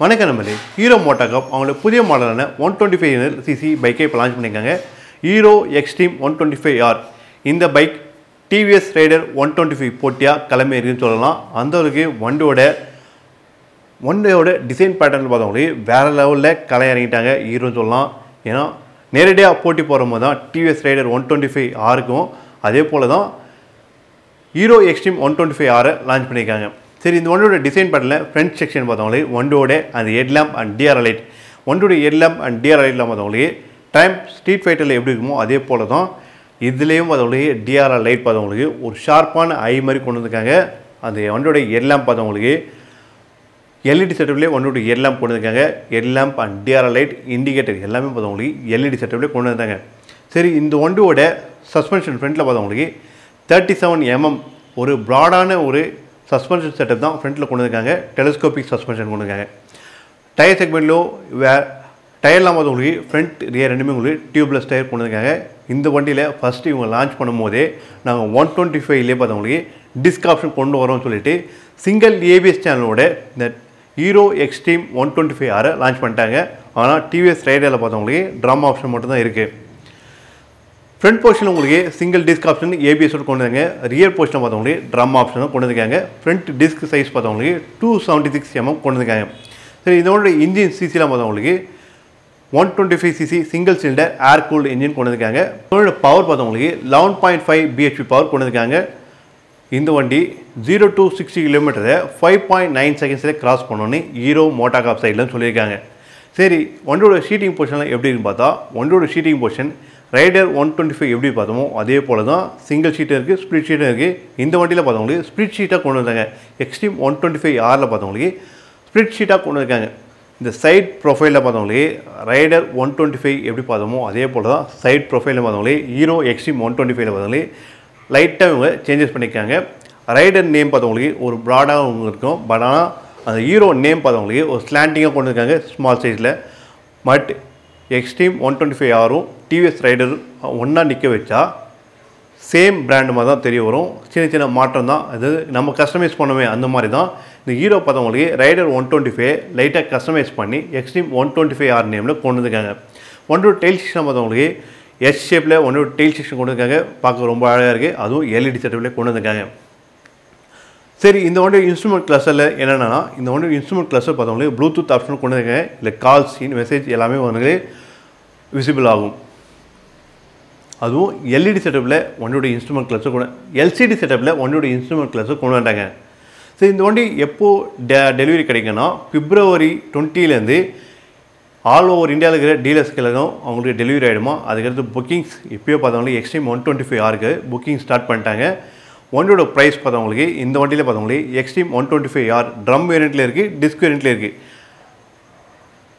வணக்கம் நம்மளே hero MotoCorp அவங்களோட புதிய மாடலான 125cc பைக்கை இப்போ லான்ச் பண்ணியிருக்காங்க. Hero extreme 125R. இந்த பைக் டிவிஎஸ் ரைடர் 125 போட்டியாக கிளம்பி இருக்குன்னு சொல்லலாம். அந்த அளவுக்கு வண்டியோட டிசைன் பேட்டர்ன் பார்த்தவங்களே வேறு லெவலில் களை இறங்கிட்டாங்க ஹீரோன்னு சொல்லலாம். ஏன்னா நேரடியாக போட்டி போகிற போது தான் டிவிஎஸ் ரைடர் 125Rக்கும் அதே போல் தான் ஹீரோ எக்ஸ்ட்ரீம் 125R லான்ச் பண்ணியிருக்காங்க. சரி, இந்த வண்டியோட டிசைன் பேட்டர்னில் ஃப்ரண்ட் செக்ஷன் பார்த்தவங்களே வண்டியோட அந்த ஹெட்லேம்ப் அண்ட் டிஆர் லைட், வண்டியோட ஹெட்லேம்ப் அண்ட் டிஆர் லைட்லாம் பார்த்தவங்களே டைம் ஸ்ட்ரீட் ஃபைட்டரில் எப்படி இருக்குமோ அதே போல் தான் இதுலேயும் பார்த்தவங்களே டிஆர் லைட் பார்த்தவங்களுக்கு ஒரு ஷார்ப்பான ஐ மாதிரி கொண்டு வந்திருக்காங்க. அந்த வண்டியோட ஹெட்லேம்ப் பார்த்தவங்களுக்கு எல்இடி செட்டப்லேயே வண்டியோட ஹெட்லேம்ப் கொண்டு வந்திருக்காங்க. Headlamp and DR light indicator எல்லாமே பார்த்தவங்களுக்கு எல்இடி செட்டப்லேயே கொண்டு வந்தாங்க. சரி, இந்த வண்டியோட சஸ்பென்ஷன் ஃப்ரண்ட்டில் பார்த்தவங்களுக்கு 37mm ஒரு ப்ராடான ஒரு சஸ்பென்ஷன் செட்டப் தான் ஃப்ரண்ட்டில் கொண்டு வந்திருக்காங்க. டெலிஸ்கோபிக் சஸ்பென்ஷன் கொண்டு வந்திருக்காங்க. டயர் செக்மெண்ட்டில் டயர்லாம் பார்த்தவங்களுக்கு ஃப்ரண்ட் ரியர் ரெண்டுமே உங்களுக்கு டியூப்லெஸ் டயர் கொண்டு வந்திருக்காங்க. இந்த வண்டியில் ஃபஸ்ட்டு இவங்க லான்ச் பண்ணும்போதே நாங்கள் 125லேயே பார்த்தவங்களுக்கு டிஸ்க் ஆப்ஷன் கொண்டு வரோம்னு சொல்லிட்டு சிங்கிள் ஏபிஎஸ் சேனலோட இந்த ஹீரோ எக்ஸ்ட்ரீம் 125R லான்ச் பண்ணிட்டாங்க. ஆனால் டிவிஎஸ் ரைடரில் பார்த்தவங்களுக்கு ட்ரம் ஆப்ஷன் மட்டும்தான் இருக்குது. ஃப்ரண்ட் போர்ஷனில் உங்களுக்கு சிங்கிள் டிஸ்க் ஆப்ஷன் ஏபிஎஸோடு கொண்டு வந்தாங்க. ரியர் போர்ஷனில் பார்த்தவங்களுக்கு ட்ரம் ஆப்ஷன் தான் கொண்டு வந்திருக்காங்க. ஃப்ரண்ட் டிஸ்க் சைஸ் பார்த்தவங்களுக்கு 276mm கொண்டு வந்திருக்காங்க. சரி, இதோட இன்ஜின் சிசிலாம் பார்த்தவங்களுக்கு 125cc single cylinder air cooled engine கொண்டு வந்திருக்காங்க. இதோட பவர் பார்த்தவங்களுக்கு 11.5 bhp பவர் கொண்டு வந்திருக்காங்க. இந்த வண்டி 0 to 60 km 5.9 செகண்ட்ஸில் கிராஸ் பண்ணோன்னு ஹீரோ மோட்டோகார்ப் சைடில் சொல்லியிருக்காங்க. சரி, வண்டியோட ஷீட்டிங் பொசிஷன்லாம் எப்படின்னு பார்த்தா வண்டியோட ஷீட்டிங் பொசிஷன் ரைடர் 125 எப்படி பார்த்தோமோ அதே போல் தான் சிங்கிள் ஷீட்டும் இருக்குது, ஸ்ப்ளிட் ஷீட்டும் இருக்குது. இந்த வண்டியில் பார்த்தவங்களுக்கு ஸ்ப்ளிட் ஷீட்டாக கொண்டு வந்தாங்க. எக்ஸ்ட்ரீம் 125Rல பார்த்தவங்களுக்கு ஸ்ப்ளிட் ஷீட்டாக கொண்டு வந்தாங்க. இந்த சைட் ப்ரொஃபைலில் பார்த்தவங்களுக்கு ரைடர் 125 எப்படி பார்த்தோமோ அதே போல் தான் சைட் ப்ரொஃபைலில் பார்த்தவங்களுக்கு ஹீரோ எக்ஸ்ட்ரீம் 125ல பார்த்தவங்களுக்கு லைட்டாக இவங்க சேஞ்சஸ் பண்ணியிருக்காங்க. ரைடர் நேம் பார்த்தவங்களுக்கு ஒரு ப்ராடாக இருக்கும். பட் ஆனால் அந்த ஹீரோ நேம் பார்த்தவங்களுக்கு ஒரு ஸ்லாண்டிங்காக கொண்டு இருக்காங்க ஸ்மால் சைஸில். பட் எக்ஸ்ட்ரீம் 125Rம் டிவிஎஸ் ரைடர் ஒன்றா நிற்க வச்சா சேம் பிராண்டு மாதிரி தான் தெரிய வரும். சின்ன சின்ன மாற்றம் தான், அது நம்ம கஸ்டமைஸ் பண்ணுமே அந்த மாதிரி தான். இந்த ஹீரோ பார்த்தவங்களுக்கு ரைடர் 125 லைட்டாக கஸ்டமைஸ் பண்ணி எக்ஸ்ட்ரீம் 125R நேமில் கொண்டு வந்திருக்காங்க. ஒன்றோட டெயில் செக்ஷன் பார்த்தவங்களுக்கு எஸ் ஷேப்பில் ஒன்றோட டெயில் செக்ஷன் கொண்டு வந்திருக்காங்க. பார்க்க ரொம்ப அழகாக இருக்குது. அதுவும் எல்இடி செட்டப்லேயே கொண்டு வந்திருக்காங்க. சரி, இந்த வண்டி இன்ஸ்ட்ருமெண்ட் கிளஸ்டரில் என்னென்னா இந்த வண்டி இன்ஸ்ட்ருமெண்ட் கிளஸ்டர் பார்த்தவங்களுக்கு ப்ளூடூத் ஆப்ஷன் கொண்டு வந்திருக்காங்க. இல்லை கால்ஸ் மெசேஜ் எல்லாமே வந்து விசிபிள் ஆகும். அதுவும் எல்இடி செட்டப்பில் வண்டியோட இன்ஸ்ட்ருமெண்ட் கிளஸ்டர் கொண்டு எல்சிடி செட்டப்பில் வண்டியோட இன்ஸ்ட்ருமெண்ட் கிளஸ்டர் கொண்டு வந்தாங்க. சரி, இந்த வண்டி எப்போது டெலிவரி கிடைக்குன்னா February 20 ஆல் ஓவர் இந்தியாவில் இருக்கிற டீலர்ஸ்களுக்கும் அவங்களுக்கு டெலிவரி ஆகிடுமா. அதுக்கடுத்து புக்கிங்ஸ் இப்போயே பார்த்தவங்களுக்கு எக்ஸ்ட்ரீம் 125Rக்கு புக்கிங் ஸ்டார்ட் பண்ணிட்டாங்க. வண்டியோட ப்ரைஸ் பார்த்தவங்களுக்கு இந்த வண்டியில் பார்த்தவங்களுக்கு எக்ஸ்ட்ரீம் 125R ட்ரம் வேரியண்ட்டில் இருக்குது, டிஸ்க் வேரியண்ட்டில் இருக்குது.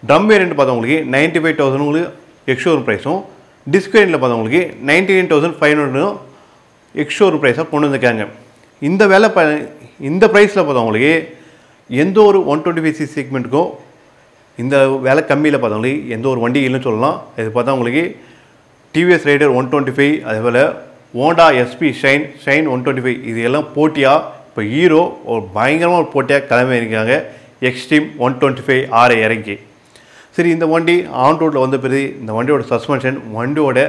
ட்ரம் வேரியண்ட் பார்த்தவங்களுக்கு 95,000 உங்களுக்கு எக்ஸ்ஷோரூம் ப்ரைஸும், டிஸ்க் வேரியண்ட்டில் பார்த்தவங்களுக்கு 99,500 எக்ஸ்ஷோரூம் ப்ரைஸாக கொண்டு வந்திருக்காங்க. இந்த ப்ரைஸில் பார்த்தவங்களுக்கு எந்த ஒரு 125cc செக்மெண்ட்டுக்கும் இந்த வேலை கம்மியில் பார்த்தவங்களுக்கு எந்த ஒரு வண்டி இல்லைன்னு சொல்லலாம். இது பார்த்தா உங்களுக்கு டிவிஎஸ் ரைடர் 125 அதேபோல் ஹோண்டா எஸ்பி ஷைன் 125 இது எல்லாம் போட்டியாக இப்போ ஹீரோ ஒரு பயங்கரமாக ஒரு போட்டியாக கிளம்பி இருக்காங்க எக்ஸ்ட்ரீம் 125R இறங்கி. சரி, இந்த வண்டி ஆன் ரோட்டில் வந்த பிறகு இந்த வண்டியோட சஸ்பென்ஷன், வண்டியோட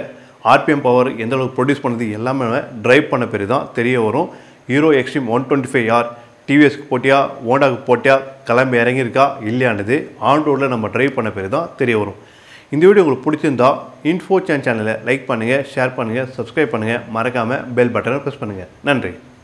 ஆர்பிஎம் பவர் எந்த அளவுக்கு ப்ரொடியூஸ் பண்ணுறது எல்லாமே ட்ரைவ் பண்ண பிறகு தான் தெரிய வரும். ஹீரோ எக்ஸ்ட்ரீம் 125R டிவிஎஸ்க்கு போட்டியாக ஹோண்டாவுக்கு போட்டியாக கிளம்பி இறங்கியிருக்கா இல்லையானது ஆன் ரோட்டில் நம்ம ட்ரைவ் பண்ண பிறகு தான் தெரிய வரும். இந்த வீடியோ உங்களுக்கு பிடிச்சிருந்தா இன்ஃபோ சேனலை லைக் பண்ணுங்கள், ஷேர் பண்ணுங்கள், சப்ஸ்கிரைப் பண்ணுங்கள், மறக்காமல் பெல் பட்டனை ப்ரெஸ் பண்ணுங்கள். நன்றி.